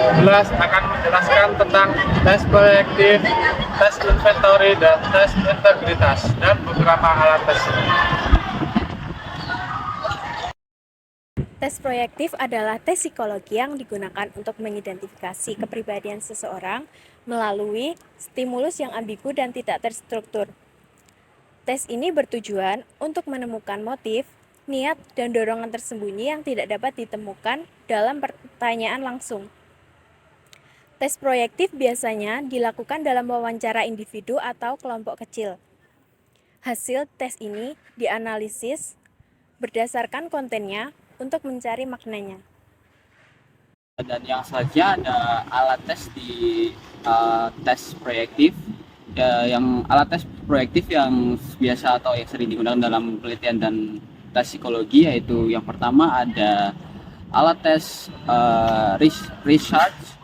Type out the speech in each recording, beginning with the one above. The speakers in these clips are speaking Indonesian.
akan menjelaskan tentang tes proyektif, tes inventory, dan tes integritas, dan beberapa alat tes. Tes proyektif adalah tes psikologi yang digunakan untuk mengidentifikasi kepribadian seseorang melalui stimulus yang ambigu dan tidak terstruktur. Tes ini bertujuan untuk menemukan motif, niat, dan dorongan tersembunyi yang tidak dapat ditemukan dalam pertanyaan langsung. Tes proyektif biasanya dilakukan dalam wawancara individu atau kelompok kecil. Hasil tes ini dianalisis berdasarkan kontennya untuk mencari maknanya. Dan yang selanjutnya ada alat tes di tes proyektif. Yang alat tes proyektif yang biasa atau yang sering digunakan dalam penelitian dan tes psikologi, yaitu yang pertama ada alat tes research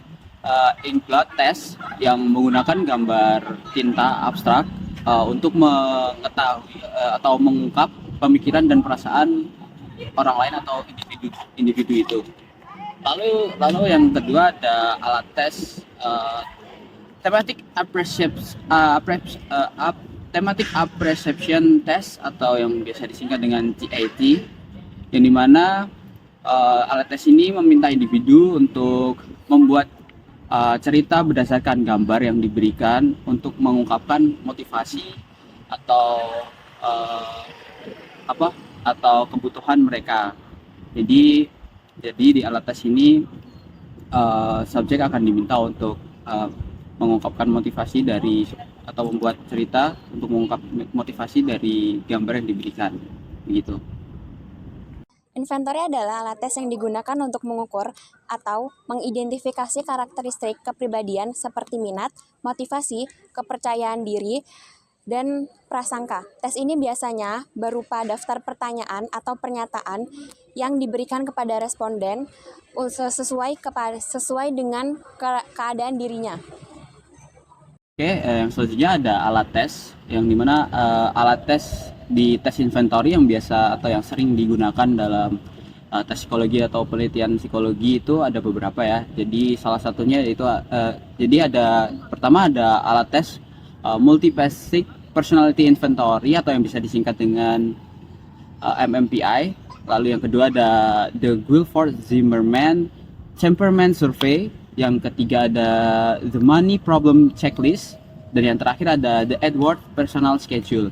inkblood test yang menggunakan gambar tinta abstrak untuk mengetahui atau mengungkap pemikiran dan perasaan orang lain atau individu itu. Lalu yang kedua ada alat tes thematic apperception test atau yang biasa disingkat dengan TAT, yang dimana alat tes ini meminta individu untuk membuat cerita berdasarkan gambar yang diberikan untuk mengungkapkan motivasi atau atau kebutuhan mereka. Jadi di alat tes ini subjek akan diminta untuk mengungkapkan motivasi dari atau membuat cerita untuk mengungkap motivasi dari gambar yang diberikan, begitu. Inventory adalah alat tes yang digunakan untuk mengukur atau mengidentifikasi karakteristik kepribadian seperti minat, motivasi, kepercayaan diri, dan prasangka. Tes ini biasanya berupa daftar pertanyaan atau pernyataan yang diberikan kepada responden sesuai dengan keadaan dirinya. Oke, yang selanjutnya ada alat tes, yang dimana alat tes di tes inventory yang biasa atau yang sering digunakan dalam tes psikologi atau penelitian psikologi itu ada beberapa ya. Jadi salah satunya yaitu pertama ada alat tes multi-basic personality inventory atau yang bisa disingkat dengan MMPI. Lalu yang kedua ada the Guilford-Zimmerman temperament survey. Yang ketiga ada the money problem checklist, dan yang terakhir ada the Edward personal schedule.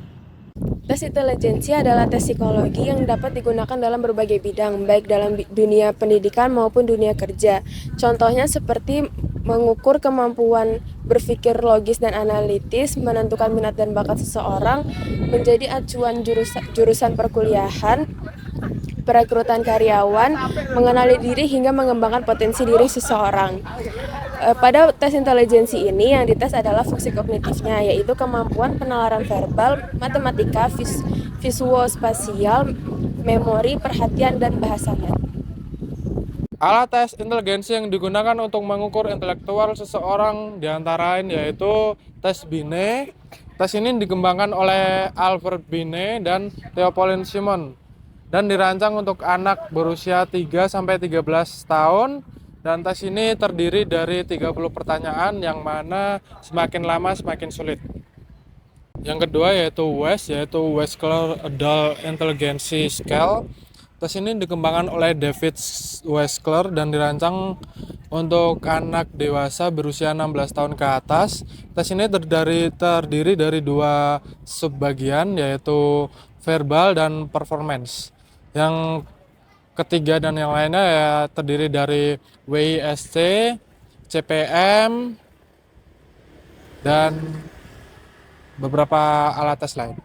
Tes intelijensi adalah tes psikologi yang dapat digunakan dalam berbagai bidang, baik dalam dunia pendidikan maupun dunia kerja. Contohnya seperti mengukur kemampuan berpikir logis dan analitis, menentukan minat dan bakat seseorang, menjadi acuan jurusan perkuliahan, perekrutan karyawan, mengenali diri hingga mengembangkan potensi diri seseorang. Pada tes intelijensi ini yang dites adalah fungsi kognitifnya, yaitu kemampuan penalaran verbal, matematika, visuospasial, memori, perhatian, dan bahasanya. Alat tes inteligensi yang digunakan untuk mengukur intelektual seseorang diantara lain yaitu tes Binet. Tes ini dikembangkan oleh Albert Binet dan Theophilus Simon dan dirancang untuk anak berusia 3-13 tahun, dan tes ini terdiri dari 30 pertanyaan yang mana semakin lama semakin sulit. Yang kedua yaitu Wechsler Adult Intelligence Scale. Tes ini dikembangkan oleh David Wechsler dan dirancang untuk anak dewasa berusia 16 tahun ke atas. Tes ini terdiri dari dua subbagian, yaitu verbal dan performance. Yang ketiga dan yang lainnya ya terdiri dari WISC, CPM, dan beberapa alat tes lain.